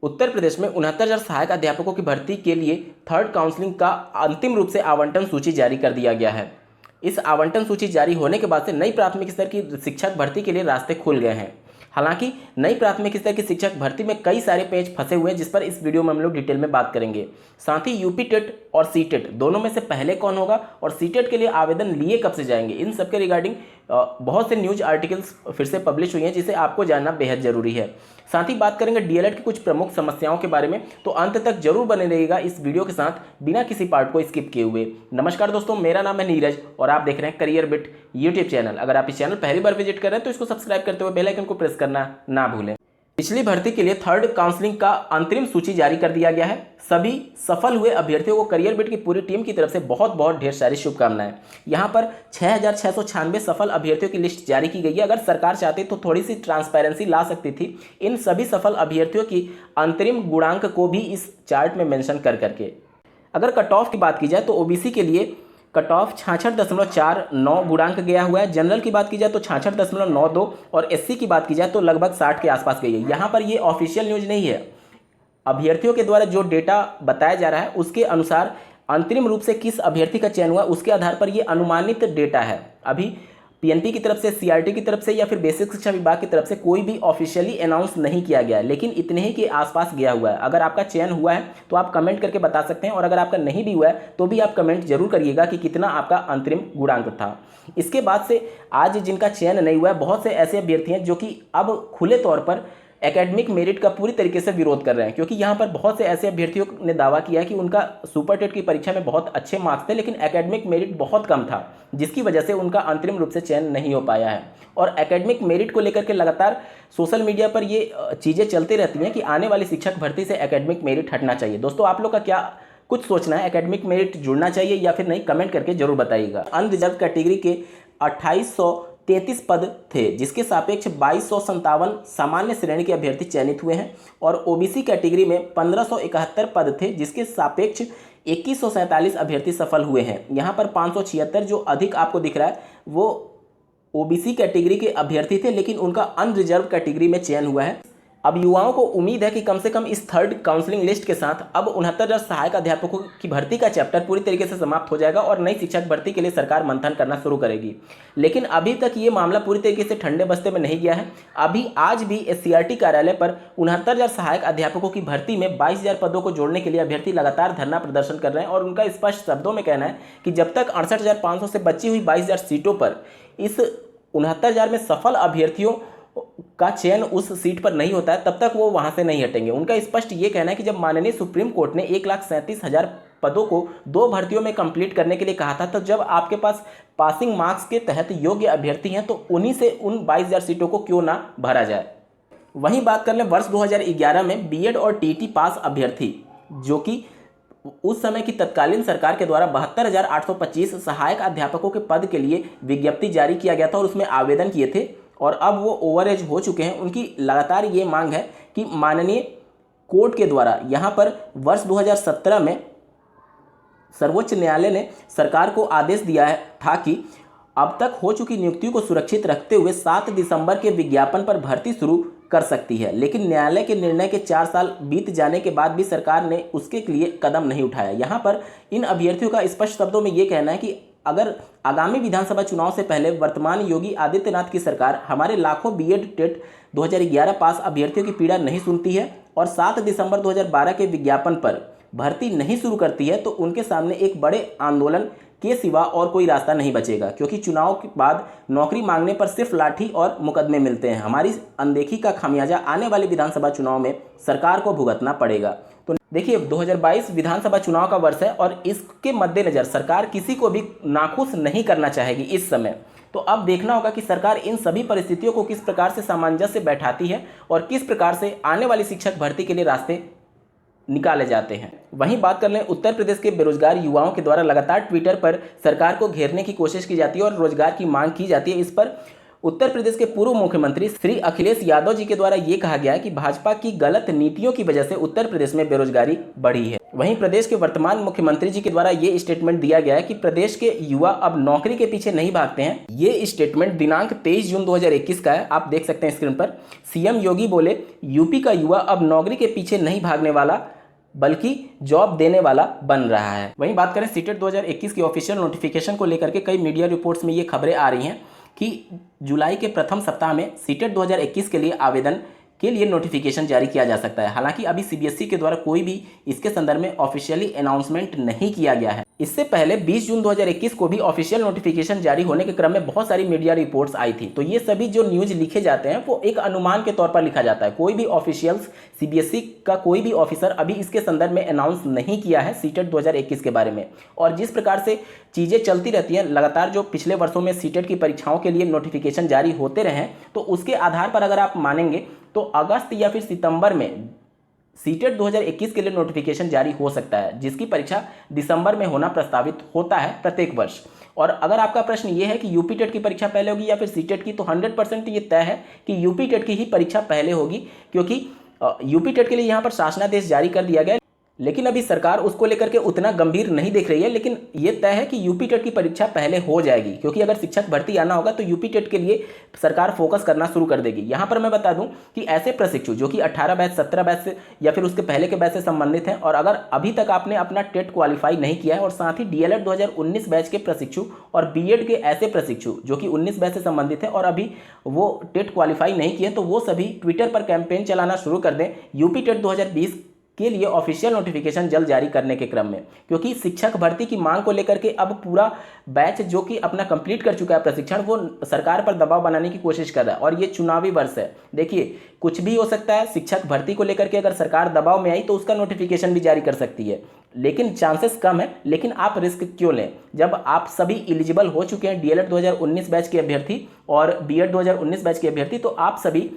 उत्तर प्रदेश में 69,000 सहायक अध्यापकों की भर्ती के लिए थर्ड काउंसलिंग का अंतिम रूप से आवंटन सूची जारी कर दिया गया है। इस आवंटन सूची जारी होने के बाद से नई प्राथमिक स्तर की शिक्षक भर्ती के लिए रास्ते खुल गए हैं। हालांकि नई प्राथमिक स्तर की शिक्षक भर्ती में कई सारे पेच फंसे हुए हैं, जिस पर इस वीडियो में हम लोग डिटेल में बात करेंगे। साथ ही यूपी टेट और सी टेट दोनों में से पहले कौन होगा और सी टेट के लिए आवेदन लिए कब से जाएंगे, इन सब के रिगार्डिंग बहुत से न्यूज आर्टिकल्स फिर से पब्लिश हुई हैं, जिसे आपको जानना बेहद जरूरी है। साथ ही बात करेंगे डीएलएड की कुछ प्रमुख समस्याओं के बारे में, तो अंत तक जरूर बने रहिएगा इस वीडियो के साथ बिना किसी पार्ट को स्किप किए हुए। नमस्कार दोस्तों, मेरा नाम है नीरज और आप देख रहे हैं करियर बिट यूट्यूब चैनल। अगर आप इस चैनल पहली बार विजिट कर रहे हैं तो इसको सब्सक्राइब करते हुए बेल आइकन को प्रेस करना ना भूलें। पिछली भर्ती के लिए थर्ड काउंसलिंग का अंतरिम सूची जारी कर दिया गया है। सभी सफल हुए अभ्यर्थियों को करियर बिट की पूरी टीम की तरफ से बहुत बहुत ढेर सारी शुभकामनाएं। यहां पर 6,696 सफल अभ्यर्थियों की लिस्ट जारी की गई है। अगर सरकार चाहती तो थोड़ी सी ट्रांसपेरेंसी ला सकती थी इन सभी सफल अभ्यर्थियों की अंतरिम गुणांक को भी इस चार्ट में मेंशन कर करके। अगर कट ऑफ की बात की जाए तो ओबीसी के लिए कट ऑफ 66.49 गुणांक गया हुआ है। जनरल की बात की जाए तो 66.92 और एससी की बात की जाए तो लगभग 60 के आसपास गई है। यहाँ पर ये ऑफिशियल न्यूज नहीं है, अभ्यर्थियों के द्वारा जो डेटा बताया जा रहा है उसके अनुसार अंतरिम रूप से किस अभ्यर्थी का चयन हुआ उसके आधार पर ये अनुमानित डेटा है। अभी पीएनपी की तरफ से, सीआरटी की तरफ से या फिर बेसिक शिक्षा विभाग की तरफ से कोई भी ऑफिशियली अनाउंस नहीं किया गया है, लेकिन इतने ही के आसपास गया हुआ है। अगर आपका चयन हुआ है तो आप कमेंट करके बता सकते हैं, और अगर आपका नहीं भी हुआ है तो भी आप कमेंट जरूर करिएगा कि कितना आपका अंतरिम गुणांक था। इसके बाद से आज जिनका चयन नहीं हुआ है, बहुत से ऐसे अभ्यर्थी हैं जो कि अब खुले तौर पर एकेडमिक मेरिट का पूरी तरीके से विरोध कर रहे हैं, क्योंकि यहाँ पर बहुत से ऐसे अभ्यर्थियों ने दावा किया है कि उनका सुपर टेट की परीक्षा में बहुत अच्छे मार्क्स थे, लेकिन एकेडमिक मेरिट बहुत कम था, जिसकी वजह से उनका अंतरिम रूप से चयन नहीं हो पाया है। और एकेडमिक मेरिट को लेकर के लगातार सोशल मीडिया पर ये चीज़ें चलती रहती हैं कि आने वाली शिक्षक भर्ती से एकेडमिक मेरिट हटना चाहिए। दोस्तों, आप लोग का क्या कुछ सोचना है, एकेडमिक मेरिट जुड़ना चाहिए या फिर नहीं, कमेंट करके जरूर बताइएगा। अनरिजर्व कैटेगरी के 2833 पद थे, जिसके सापेक्ष 2257 सामान्य श्रेणी के अभ्यर्थी चयनित हुए हैं, और ओबीसी कैटेगरी में 1571 पद थे, जिसके सापेक्ष 2147 अभ्यर्थी सफल हुए हैं। यहाँ पर 576 जो अधिक आपको दिख रहा है वो ओबीसी कैटेगरी के अभ्यर्थी थे, लेकिन उनका अनरिजर्व कैटेगरी में चयन हुआ है। अब युवाओं को उम्मीद है कि कम से कम इस थर्ड काउंसलिंग लिस्ट के साथ अब 69,000 सहायक अध्यापकों की भर्ती का चैप्टर पूरी तरीके से समाप्त हो जाएगा और नई शिक्षक भर्ती के लिए सरकार मंथन करना शुरू करेगी। लेकिन अभी तक ये मामला पूरी तरीके से ठंडे बस्ते में नहीं गया है। अभी आज भी एससीईआरटी कार्यालय पर 69,000 सहायक अध्यापकों की भर्ती में 22,000 पदों को जोड़ने के लिए अभ्यर्थी लगातार धरना प्रदर्शन कर रहे हैं, और उनका स्पष्ट शब्दों में कहना है कि जब तक 68,500 से बची हुई 22,000 सीटों पर इस 69,000 में सफल अभ्यर्थियों का चयन उस सीट पर नहीं होता है, तब तक वो वहां से नहीं हटेंगे। उनका स्पष्ट ये कहना है कि जब माननीय सुप्रीम कोर्ट ने 1,37,000 पदों को 2 भर्तियों में कंप्लीट करने के लिए कहा था, तो जब आपके पास पासिंग मार्क्स के तहत योग्य अभ्यर्थी हैं तो उन्हीं से उन 22,000 सीटों को क्यों ना भरा जाए। वहीं बात कर लें वर्ष 2011 में बीएड और टीटी पास अभ्यर्थी, जो कि उस समय की तत्कालीन सरकार के द्वारा 72,825 सहायक अध्यापकों के पद के लिए विज्ञप्ति जारी किया गया था और उसमें आवेदन किए थे, और अब वो ओवर एज हो चुके हैं। उनकी लगातार ये मांग है कि माननीय कोर्ट के द्वारा यहाँ पर वर्ष 2017 में सर्वोच्च न्यायालय ने सरकार को आदेश दिया था कि अब तक हो चुकी नियुक्तियों को सुरक्षित रखते हुए 7 दिसंबर के विज्ञापन पर भर्ती शुरू कर सकती है, लेकिन न्यायालय के निर्णय के 4 साल बीत जाने के बाद भी सरकार ने उसके लिए कदम नहीं उठाया। यहाँ पर इन अभ्यर्थियों का स्पष्ट शब्दों में ये कहना है कि अगर आगामी विधानसभा चुनाव से पहले वर्तमान योगी आदित्यनाथ की सरकार हमारे लाखों बीएड टेट 2011 पास अभ्यर्थियों की पीड़ा नहीं सुनती है और 7 दिसंबर 2012 के विज्ञापन पर भर्ती नहीं शुरू करती है, तो उनके सामने एक बड़े आंदोलन के सिवा और कोई रास्ता नहीं बचेगा, क्योंकि चुनाव के बाद नौकरी मांगने पर सिर्फ लाठी और मुकदमे मिलते हैं। हमारी अनदेखी का खामियाजा आने वाले विधानसभा चुनाव में सरकार को भुगतना पड़ेगा। तो देखिए, 2022 विधानसभा चुनाव का वर्ष है और इसके मद्देनजर सरकार किसी को भी नाखुश नहीं करना चाहेगी इस समय। तो अब देखना होगा कि सरकार इन सभी परिस्थितियों को किस प्रकार से सामंजस्य बैठाती है और किस प्रकार से आने वाली शिक्षक भर्ती के लिए रास्ते निकाले जाते हैं। वहीं बात कर लें उत्तर प्रदेश के बेरोजगार युवाओं के द्वारा लगातार ट्विटर पर सरकार को घेरने की कोशिश की जाती है और रोजगार की मांग की जाती है। इस पर उत्तर प्रदेश के पूर्व मुख्यमंत्री श्री अखिलेश यादव जी के द्वारा ये कहा गया है कि भाजपा की गलत नीतियों की वजह से उत्तर प्रदेश में बेरोजगारी बढ़ी है। वहीं प्रदेश के वर्तमान मुख्यमंत्री जी के द्वारा ये स्टेटमेंट दिया गया है कि प्रदेश के युवा अब नौकरी के पीछे नहीं भागते हैं। ये स्टेटमेंट दिनांक 23 जून 2021 का है, आप देख सकते हैं स्क्रीन पर। सीएम योगी बोले, यूपी का युवा अब नौकरी के पीछे नहीं भागने वाला बल्कि जॉब देने वाला बन रहा है। वहीं बात करें सीटेट 2021 की ऑफिशियल नोटिफिकेशन को लेकर के कई मीडिया रिपोर्ट्स में ये खबरें आ रही हैं कि जुलाई के प्रथम सप्ताह में सीटेट 2021 के लिए आवेदन के लिए नोटिफिकेशन जारी किया जा सकता है। हालांकि अभी सीबीएसई के द्वारा कोई भी इसके संदर्भ में ऑफिशियली अनाउंसमेंट नहीं किया गया है। इससे पहले 20 जून 2021 को भी ऑफिशियल नोटिफिकेशन जारी होने के क्रम में बहुत सारी मीडिया रिपोर्ट्स आई थी। तो ये सभी जो न्यूज़ लिखे जाते हैं वो एक अनुमान के तौर पर लिखा जाता है। कोई भी ऑफिशियल्स सीबीएसई का कोई भी ऑफिसर अभी इसके संदर्भ में अनाउंस नहीं किया है सीटेट 2021 के बारे में। और जिस प्रकार से चीज़ें चलती रहती हैं लगातार, जो पिछले वर्षों में सीटेट की परीक्षाओं के लिए नोटिफिकेशन जारी होते रहे, तो उसके आधार पर अगर आप मानेंगे तो अगस्त या फिर सितंबर में सीटेट 2021 के लिए नोटिफिकेशन जारी हो सकता है, जिसकी परीक्षा दिसंबर में होना प्रस्तावित होता है प्रत्येक वर्ष। और अगर आपका प्रश्न ये है कि यूपी टेट की परीक्षा पहले होगी या फिर सीटेट की, तो 100% ये तय है कि यूपी टेट की ही परीक्षा पहले होगी, क्योंकि यूपी टेट के लिए यहाँ पर शासनादेश जारी कर दिया गया। लेकिन अभी सरकार उसको लेकर के उतना गंभीर नहीं देख रही है। लेकिन ये तय है कि यूपी टेट की परीक्षा पहले हो जाएगी, क्योंकि अगर शिक्षक भर्ती आना होगा तो यूपी टेट के लिए सरकार फोकस करना शुरू कर देगी। यहाँ पर मैं बता दूं कि ऐसे प्रशिक्षु जो कि 18 बैच 17 बैच से या फिर उसके पहले के बैच से संबंधित हैं, और अगर अभी तक आपने अपना टेट क्वालिफाई नहीं किया है, और साथ ही डीएलएड 2019 बैच के प्रशिक्षु और बीएड के ऐसे प्रशिक्षु जो कि 19 बैच से संबंधित हैं और अभी वो टेट क्वालिफाई नहीं किए, तो वो सभी ट्विटर पर कैंपेन चलाना शुरू कर दें यूपी टेट 2020 के लिए ऑफिशियल नोटिफिकेशन जल्द जारी करने के क्रम में। क्योंकि शिक्षक भर्ती की मांग को लेकर के अब पूरा बैच जो कि अपना कंप्लीट कर चुका है प्रशिक्षण, वो सरकार पर दबाव बनाने की कोशिश कर रहा है। और ये चुनावी वर्ष है, देखिए कुछ भी हो सकता है। शिक्षक भर्ती को लेकर के अगर सरकार दबाव में आई तो उसका नोटिफिकेशन भी जारी कर सकती है, लेकिन चांसेस कम है। लेकिन आप रिस्क क्यों लें जब आप सभी एलिजिबल हो चुके हैं, डीएलएड 2019 बैच के अभ्यर्थी और बीएड 2019 बैच के अभ्यर्थी, तो आप सभी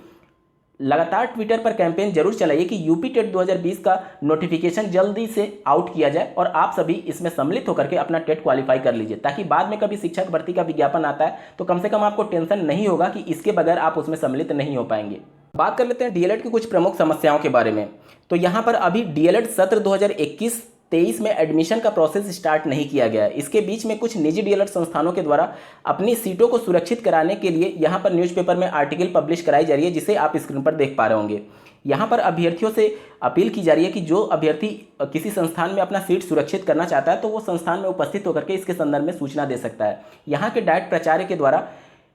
लगातार ट्विटर पर कैंपेन जरूर चलाइए कि यूपी टेट 2020 का नोटिफिकेशन जल्दी से आउट किया जाए और आप सभी इसमें सम्मिलित होकर के अपना टेट क्वालिफाई कर लीजिए, ताकि बाद में कभी शिक्षक भर्ती का विज्ञापन आता है तो कम से कम आपको टेंशन नहीं होगा कि इसके बगैर आप उसमें सम्मिलित नहीं हो पाएंगे। बात कर लेते हैं डीएलएड की कुछ प्रमुख समस्याओं के बारे में। तो यहाँ पर अभी डीएलएड सत्र 2021-23 में एडमिशन का प्रोसेस स्टार्ट नहीं किया गया है। इसके बीच में कुछ निजी डीएलएड संस्थानों के द्वारा अपनी सीटों को सुरक्षित कराने के लिए यहाँ पर न्यूज़पेपर में आर्टिकल पब्लिश कराई जा रही है, जिसे आप स्क्रीन पर देख पा रहे होंगे। यहाँ पर अभ्यर्थियों से अपील की जा रही है कि जो अभ्यर्थी किसी संस्थान में अपना सीट सुरक्षित करना चाहता है तो वो संस्थान में उपस्थित होकर के इसके संदर्भ में सूचना दे सकता है। यहाँ के डाइट प्राचार्य के द्वारा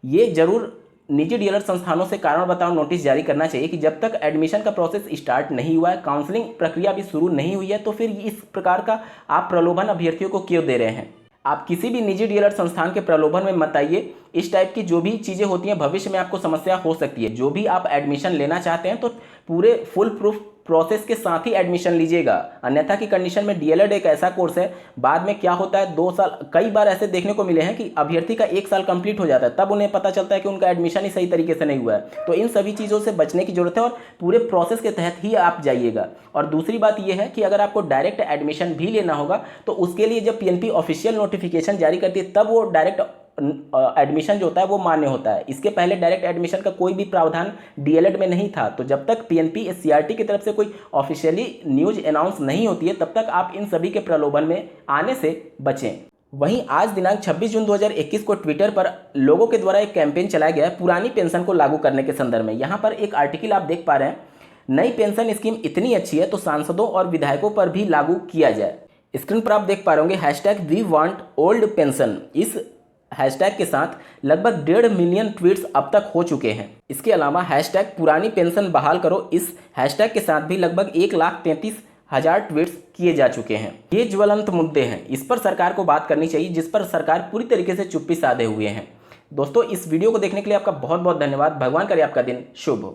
ये जरूर निजी डीएलएड संस्थानों से कारण बताओ नोटिस जारी करना चाहिए कि जब तक एडमिशन का प्रोसेस स्टार्ट नहीं हुआ है, काउंसलिंग प्रक्रिया भी शुरू नहीं हुई है, तो फिर इस प्रकार का आप प्रलोभन अभ्यर्थियों को क्यों दे रहे हैं। आप किसी भी निजी डीएलएड संस्थान के प्रलोभन में मत आइए। इस टाइप की जो भी चीज़ें होती हैं भविष्य में आपको समस्या हो सकती है। जो भी आप एडमिशन लेना चाहते हैं तो पूरे फुल प्रूफ प्रोसेस के साथ ही एडमिशन लीजिएगा, अन्यथा की कंडीशन में डीएलएड एक ऐसा कोर्स है, बाद में क्या होता है 2 साल, कई बार ऐसे देखने को मिले हैं कि अभ्यर्थी का 1 साल कंप्लीट हो जाता है तब उन्हें पता चलता है कि उनका एडमिशन ही सही तरीके से नहीं हुआ है। तो इन सभी चीज़ों से बचने की जरूरत है और पूरे प्रोसेस के तहत ही आप जाइएगा। और दूसरी बात यह है कि अगर आपको डायरेक्ट एडमिशन भी लेना होगा तो उसके लिए जब पीएनपी ऑफिशियल नोटिफिकेशन जारी करती है तब वो डायरेक्ट एडमिशन जो होता है वो मान्य होता है। इसके पहले डायरेक्ट एडमिशन का कोई भी प्रावधान डीएलएड में नहीं था। तो जब तक पीएनपी सीईआरटी की तरफ से कोई ऑफिशियली न्यूज अनाउंस नहीं होती है तब तक आप इन सभी के प्रलोभन में आने से बचें। वहीं आज दिनांक 26 जून 2021 को ट्विटर पर लोगों के द्वारा एक कैंपेन चलाया गया है पुरानी पेंशन को लागू करने के संदर्भ में। यहाँ पर एक आर्टिकल आप देख पा रहे हैं, नई पेंशन स्कीम इतनी अच्छी है तो सांसदों और विधायकों पर भी लागू किया जाए। स्क्रीन पर आप देख पा रहे होंगे hashtag we want old pension. इस हैशटैग के साथ लगभग 1.5 मिलियन ट्वीट्स अब तक हो चुके हैं। इसके अलावा हैशटैग पुरानी पेंशन बहाल करो, इस हैशटैग के साथ भी लगभग 1,33,000 ट्वीट्स किए जा चुके हैं। ये ज्वलंत मुद्दे हैं, इस पर सरकार को बात करनी चाहिए, जिस पर सरकार पूरी तरीके से चुप्पी साधे हुए हैं। दोस्तों, इस वीडियो को देखने के लिए आपका बहुत बहुत धन्यवाद। भगवान करे आपका दिन शुभ हो।